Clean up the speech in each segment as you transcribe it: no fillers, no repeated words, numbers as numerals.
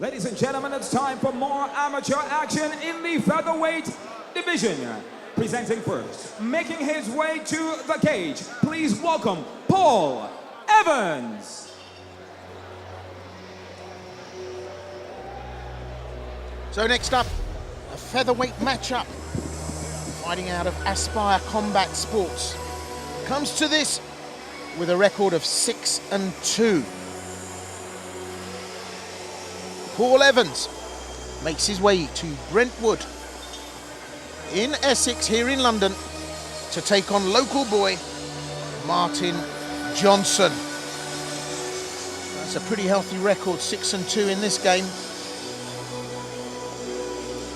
Ladies and gentlemen, it's time for more amateur action in the featherweight division. Presenting first, making his way to the cage, please welcome Paul Evans. So next up, a featherweight matchup, fighting out of Aspire Combat Sports. Comes to this with a record of 6-2. Paul Evans makes his way to Brentwood in Essex here in London to take on local boy Martin Johnson. That's a pretty healthy record, 6-2 in this game.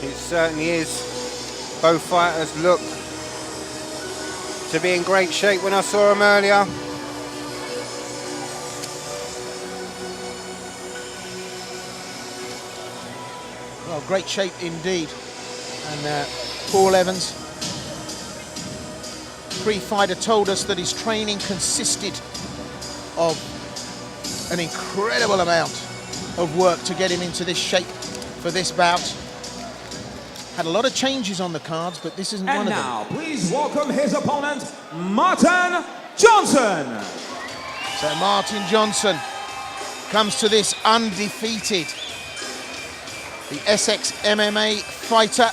It certainly is. Both fighters look to be in great shape when I saw them earlier. Well, great shape indeed. And Paul Evans, pre-fighter, told us that his training consisted of an incredible amount of work to get him into this shape for this bout. Had a lot of changes on the cards, but this isn't one of them. And now, please welcome his opponent, Martin Johnson. So Martin Johnson comes to this undefeated. The Essex MMA fighter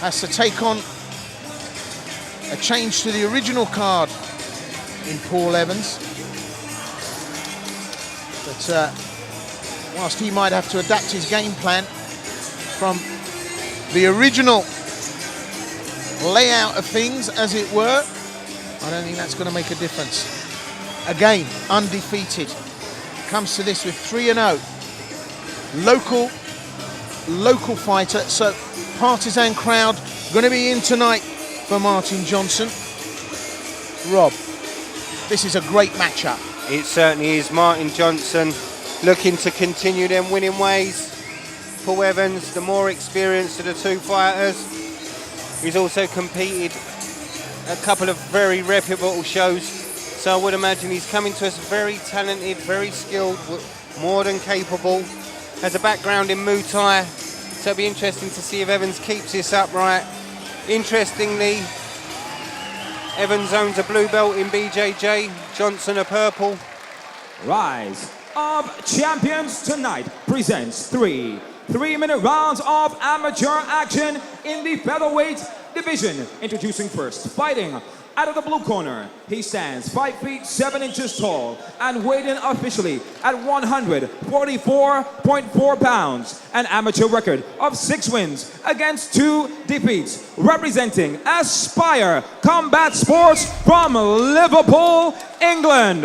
has to take on a change to the original card in Paul Evans. But whilst he might have to adapt his game plan from the original layout of things, as it were, I don't think that's going to make a difference. Again, undefeated. Comes to this with 3-0. Local fighter, so partisan crowd going to be in tonight for Martin Johnson. Rob, this is a great matchup. It certainly is. Martin Johnson looking to continue them winning ways. Paul Evans, the more experienced of the two fighters. He's also competed a couple of very reputable shows. So I would imagine he's coming to us very talented, very skilled, more than capable. Has a background in Muay Thai, so it'll be interesting to see if Evans keeps this upright. Interestingly, Evans owns a blue belt in BJJ, Johnson a purple. Rise of Champions tonight presents three 3-minute rounds of amateur action in the featherweight division. Introducing first, fighting out of the blue corner, he stands 5 feet 7 inches tall and weighed in officially at 144.4 pounds. An amateur record of 6 wins against 2 defeats. Representing Aspire Combat Sports from Liverpool, England,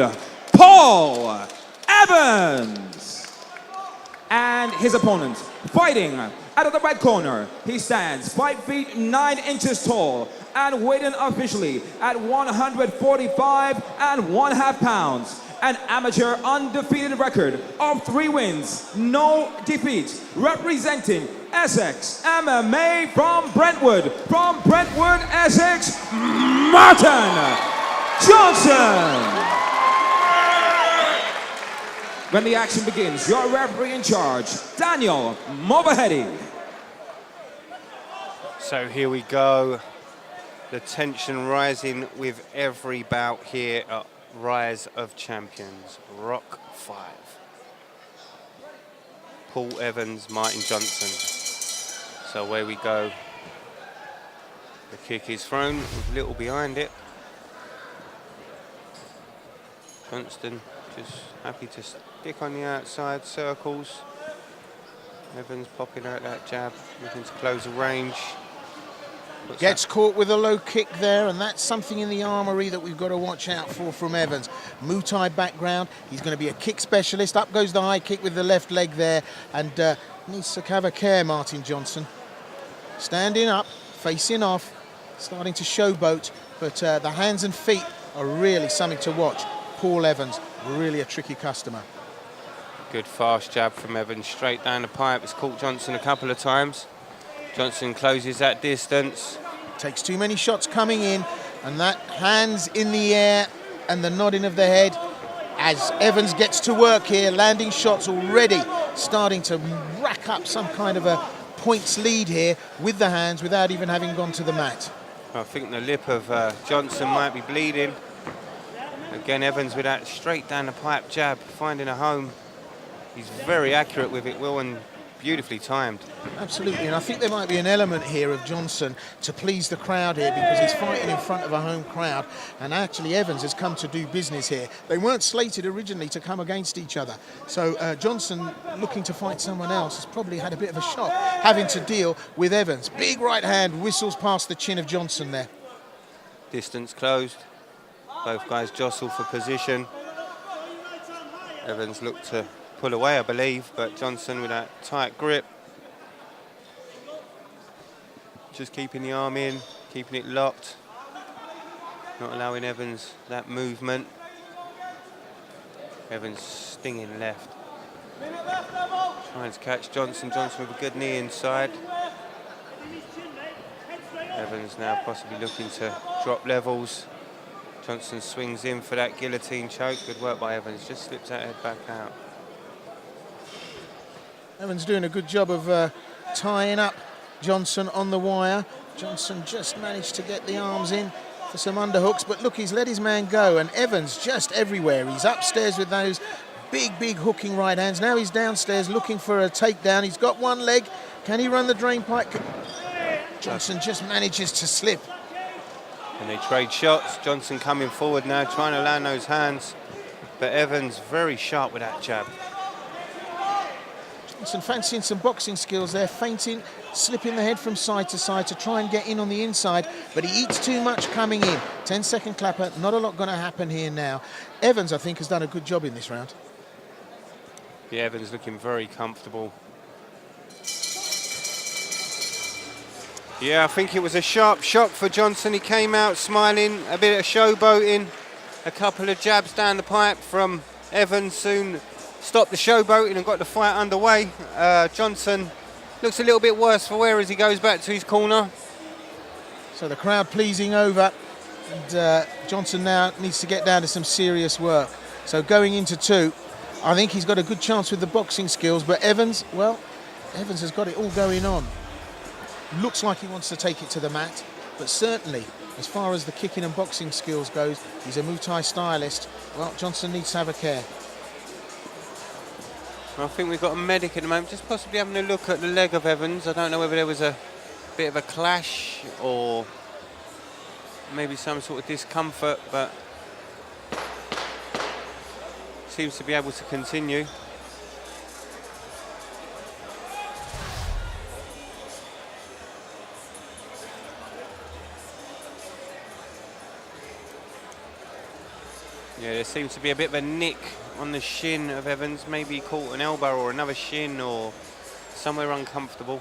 Paul Evans. And his opponent, fighting out of the red corner, he stands 5 feet 9 inches tall and weighed in officially at 145.5 pounds. An amateur undefeated record of 3 wins, no defeats. Representing Essex MMA from Brentwood, Essex, Martin Johnson. When the action begins, your referee in charge, Daniel Movahedi. So here we go. The tension rising with every bout here at Rise of Champions, ROC 5. Paul Evans, Martin Johnson. So away we go. The kick is thrown with little behind it. Johnston just happy to stick on the outside circles. Evans popping out that jab, looking to close the range. Gets caught with a low kick there, and that's something in the armory that we've got to watch out for from Evans. Muay Thai background, he's going to be a kick specialist. Up goes the high kick with the left leg there, and needs to have a care, Martin Johnson. Standing up, facing off, starting to showboat, but the hands and feet are really something to watch. Paul Evans, really a tricky customer. Good fast jab from Evans, straight down the pipe. It's caught Johnson a couple of times. Johnson closes that distance. Takes too many shots coming in, and that hands in the air and the nodding of the head as Evans gets to work here, landing shots already, starting to rack up some kind of a points lead here with the hands without even having gone to the mat. I think the lip of Johnson might be bleeding. Again, Evans with that straight down the pipe jab, finding a home. He's very accurate with it, Will, and beautifully timed. Absolutely, and I think there might be an element here of Johnson to please the crowd here, because he's fighting in front of a home crowd, and actually Evans has come to do business here. They weren't slated originally to come against each other, so Johnson, looking to fight someone else, has probably had a bit of a shock having to deal with Evans. Big right hand whistles past the chin of Johnson there. Distance closed. Both guys jostle for position. Evans looked to pull away, I believe, but Johnson with that tight grip. Just keeping the arm in, keeping it locked. Not allowing Evans that movement. Evans stinging left. Trying to catch Johnson. Johnson with a good knee inside. Evans now possibly looking to drop levels. Johnson swings in for that guillotine choke. Good work by Evans. Just slips that head back out. Evans doing a good job of tying up Johnson on the wire. Johnson just managed to get the arms in for some underhooks, but look, he's let his man go, and Evans just everywhere. He's upstairs with those big hooking right hands. Now he's downstairs looking for a takedown. He's got one leg. Can he run the drain pipe? Johnson just manages to slip. And they trade shots. Johnson coming forward now, trying to land those hands, but Evans very sharp with that jab. Johnson fancying some boxing skills there, feinting, slipping the head from side to side to try and get in on the inside, but he eats too much coming in. 10-second clapper, not a lot going to happen here now. Evans, I think, has done a good job in this round. Yeah, Evans looking very comfortable. Yeah, I think it was a sharp shock for Johnson. He came out smiling, a bit of showboating, a couple of jabs down the pipe from Evans, soon stopped the showboating and got the fight underway. Johnson looks a little bit worse for wear as he goes back to his corner. So the crowd pleasing over, and Johnson now needs to get down to some serious work. So going into two, I think he's got a good chance with the boxing skills, but Evans, well, Evans has got it all going on. Looks like he wants to take it to the mat, but certainly, as far as the kicking and boxing skills goes, he's a Muay Thai stylist. Well, Johnson needs to have a care. I think we've got a medic at the moment, just possibly having a look at the leg of Evans. I don't know whether there was a bit of a clash or maybe some sort of discomfort, but seems to be able to continue. Yeah, there seems to be a bit of a nick on the shin of Evans. Maybe he caught an elbow or another shin or somewhere uncomfortable.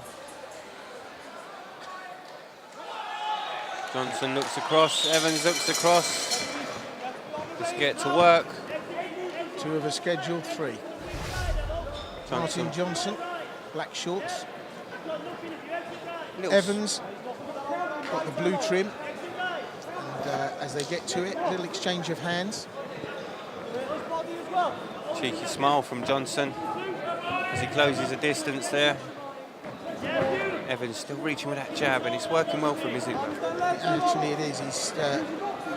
Johnson looks across, Evans looks across. Just get to work. Two of a scheduled three. Martin Johnson, black shorts. Evans got the blue trim. And as they get to it, a little exchange of hands. Cheeky smile from Johnson as he closes the distance there. Evans still reaching with that jab, and it's working well for him, isn't it? Actually, it is. He's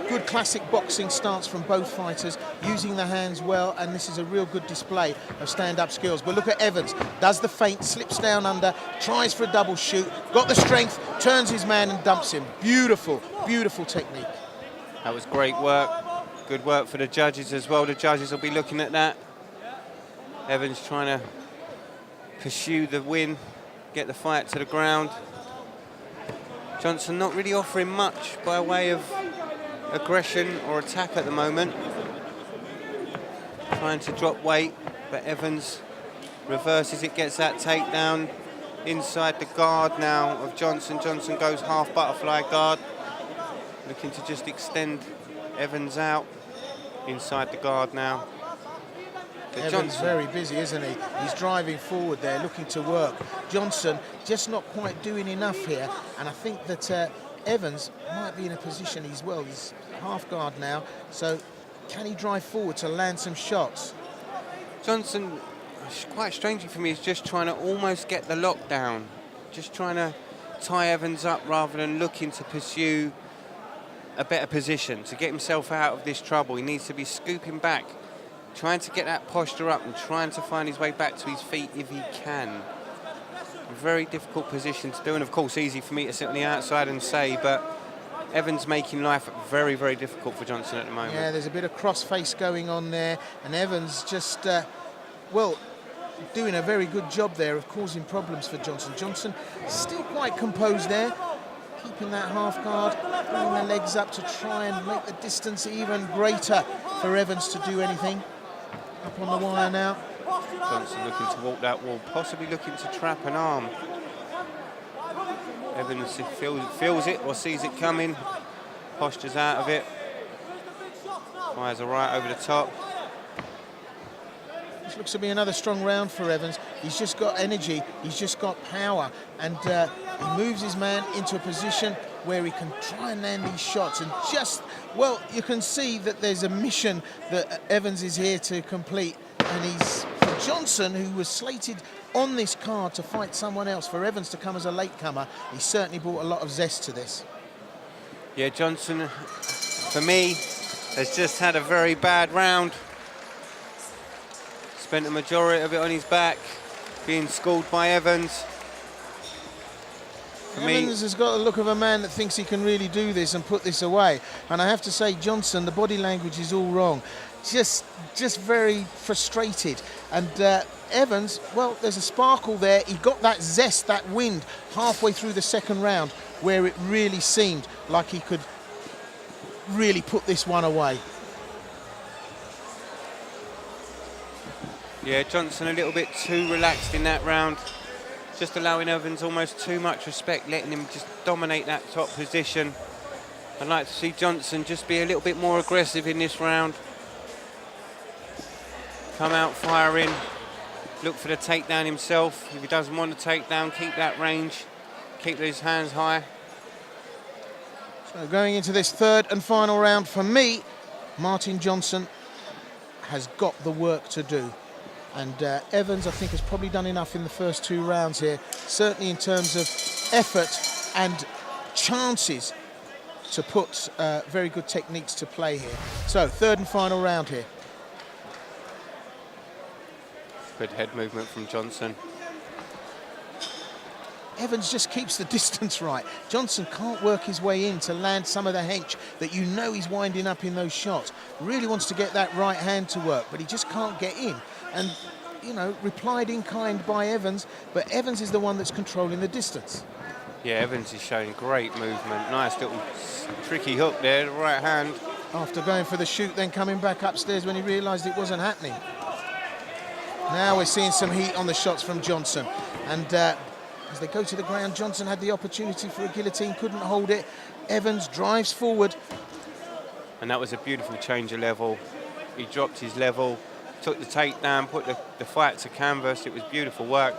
good classic boxing stance from both fighters, using the hands well, and this is a real good display of stand-up skills. But look at Evans, does the feint, slips down under, tries for a double shoot, got the strength, turns his man and dumps him. Beautiful, beautiful technique. That was great work. Good work for the judges as well. The judges will be looking at that. Evans trying to pursue the win, get the fight to the ground. Johnson not really offering much by way of aggression or attack at the moment. Trying to drop weight, but Evans reverses it, gets that takedown inside the guard now of Johnson. Johnson goes half butterfly guard, looking to just extend Evans out inside the guard now. Evans Johnson, very busy, isn't he? He's driving forward there, looking to work. Johnson just not quite doing enough here, and I think that Evans might be in a position, he's half guard now, so Can he drive forward to land some shots? Johnson, quite strangely for me, is just trying to almost get the lockdown. Just trying to tie Evans up rather than looking to pursue a better position to get himself out of this trouble. He needs to be scooping back, trying to get that posture up and trying to find his way back to his feet if he can. A very difficult position to do, and of course easy for me to sit on the outside and say, but Evans making life very, very difficult for Johnson at the moment. Yeah, there's a bit of cross-face going on there, and Evans just, well, doing a very good job there of causing problems for Johnson. Johnson still quite composed there, keeping that half guard, bringing the legs up to try and make the distance even greater for Evans to do anything. Up on the wire now. Johnson looking to walk that wall, possibly looking to trap an arm. Evans feels it or sees it coming, postures out of it, fires a right over the top. This looks to be another strong round for Evans. He's just got energy, he's just got power, and he moves his man into a position where he can try and land these shots. And just, well, you can see that there's a mission that Evans is here to complete. And he's, for Johnson, who was slated on this card to fight someone else, for Evans to come as a latecomer, he certainly brought a lot of zest to this. Yeah, Johnson, for me, has just had a very bad round. Spent the majority of it on his back, being schooled by Evans. Evans has got the look of a man that thinks he can really do this and put this away. And I have to say, Johnson, the body language is all wrong. Just very frustrated. And Evans, well, there's a sparkle there. He got that zest, that wind, halfway through the second round, where it really seemed like he could really put this one away. Yeah, Johnson a little bit too relaxed in that round. Just allowing Evans almost too much respect, letting him just dominate that top position. I'd like to see Johnson just be a little bit more aggressive in this round. Come out firing, look for the takedown himself. If he doesn't want the takedown, keep that range, keep his hands high. So going into this third and final round, for me, Martin Johnson has got the work to do. And Evans, I think, has probably done enough in the first two rounds here, certainly in terms of effort and chances to put very good techniques to play here. So, third and final round here. Good head movement from Johnson. Evans just keeps the distance right. Johnson can't work his way in to land some of the hench that you know he's winding up in those shots. Really wants to get that right hand to work, but he just can't get in. And, you know, replied in kind by Evans, but Evans is the one that's controlling the distance. Yeah, Evans is showing great movement. Nice little tricky hook there, the right hand. After going for the shoot, then coming back upstairs when he realised it wasn't happening. Now we're seeing some heat on the shots from Johnson. And as they go to the ground, Johnson had the opportunity for a guillotine, couldn't hold it. Evans drives forward. And that was a beautiful change of level. He dropped his level, took the takedown, put the fight to canvas. It was beautiful work.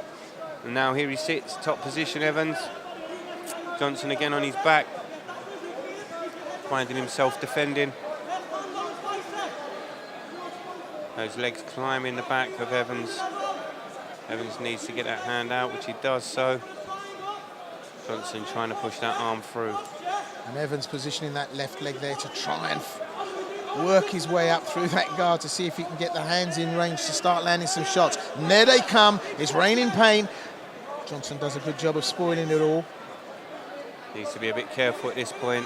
And now here he sits, top position, Evans. Johnson again on his back, finding himself defending. Those legs climbing the back of Evans. Evans needs to get that hand out, which he does so. Johnson trying to push that arm through. And Evans positioning that left leg there to try and work his way up through that guard to see if he can get the hands in range to start landing some shots. And there they come. It's raining pain. Johnson does a good job of spoiling it all. Needs to be a bit careful at this point.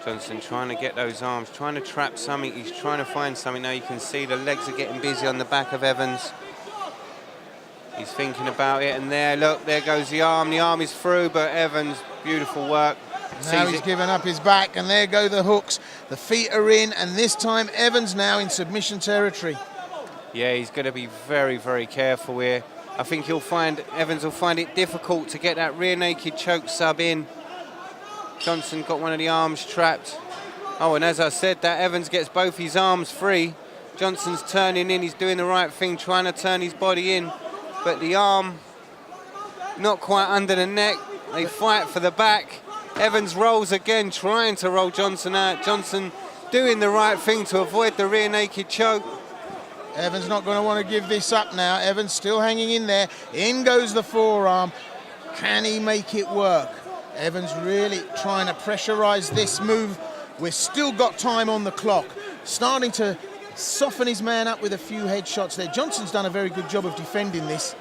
Johnson trying to get those arms, trying to trap something. He's trying to find something. Now you can see the legs are getting busy on the back of Evans. He's thinking about it, and there, look, there goes the arm. The arm is through, but Evans, beautiful work. Now he's given up his back, and there go the hooks. The feet are in, and this time Evans now in submission territory. Yeah, he's going to be very, very careful here. I think Evans will find it difficult to get that rear naked choke sub in. Johnson got one of the arms trapped. Oh, and as I said, that Evans gets both his arms free. Johnson's turning in, he's doing the right thing, trying to turn his body in. But the arm, not quite under the neck. They fight for the back. Evans rolls again, trying to roll Johnson out. Johnson doing the right thing to avoid the rear naked choke. Evans not going to want to give this up now. Evans still hanging in there. In goes the forearm. Can he make it work? Evans really trying to pressurize this move. We've still got time on the clock. Starting to soften his man up with a few headshots there. Johnson's done a very good job of defending this.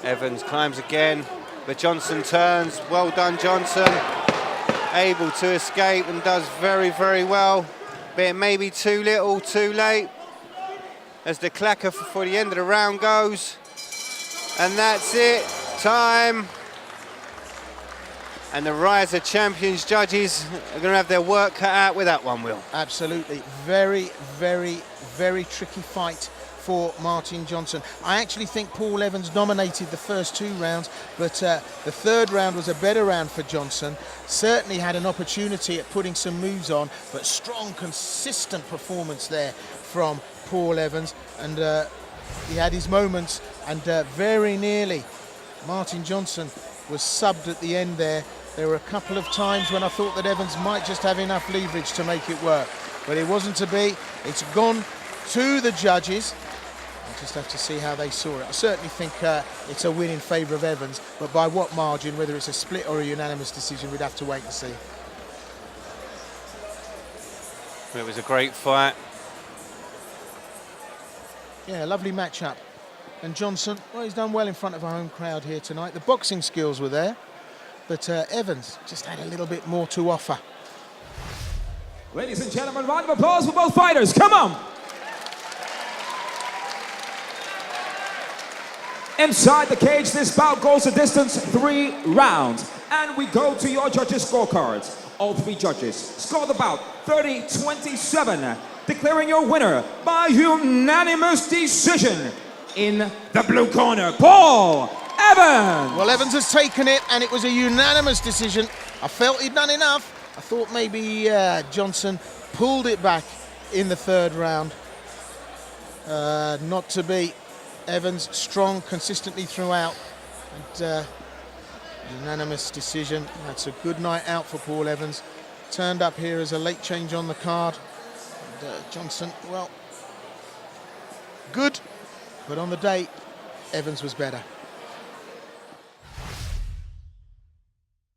Evans climbs again, but Johnson turns. Well done, Johnson. Able to escape and does very, very well. But it may be too little, too late. As the clacker for the end of the round goes. And that's it, time. And the Rise of Champions judges are going to have their work cut out with that one, Will. Absolutely. Very, very, very tricky fight for Martin Johnson. I actually think Paul Evans dominated the first 2 rounds, but the third round was a better round for Johnson. Certainly had an opportunity at putting some moves on, but strong, consistent performance there from Paul Evans. And he had his moments, and very nearly Martin Johnson was subbed at the end there. There were a couple of times when I thought that Evans might just have enough leverage to make it work, but it wasn't to be. It's gone to the judges. I just have to see how they saw it. I certainly think it's a win in favour of Evans, but by what margin, whether it's a split or a unanimous decision, we'd have to wait and see. It was a great fight. Yeah, lovely match-up. And Johnson, well, he's done well in front of our home crowd here tonight. The boxing skills were there, but Evans just had a little bit more to offer. Ladies and gentlemen, round of applause for both fighters. Come on. Inside the cage, this bout goes a distance 3 rounds. And we go to your judges' scorecards. All 3 judges scored the bout 30-27, declaring your winner by unanimous decision. In the blue corner, Paul Evans. Well, Evans has taken it, and it was a unanimous decision. I felt he'd done enough. I thought maybe Johnson pulled it back in the 3rd round. Not to be. Evans strong consistently throughout. And unanimous decision. That's a good night out for Paul Evans. Turned up here as a late change on the card. And Johnson, well, good. But on the day, Evans was better.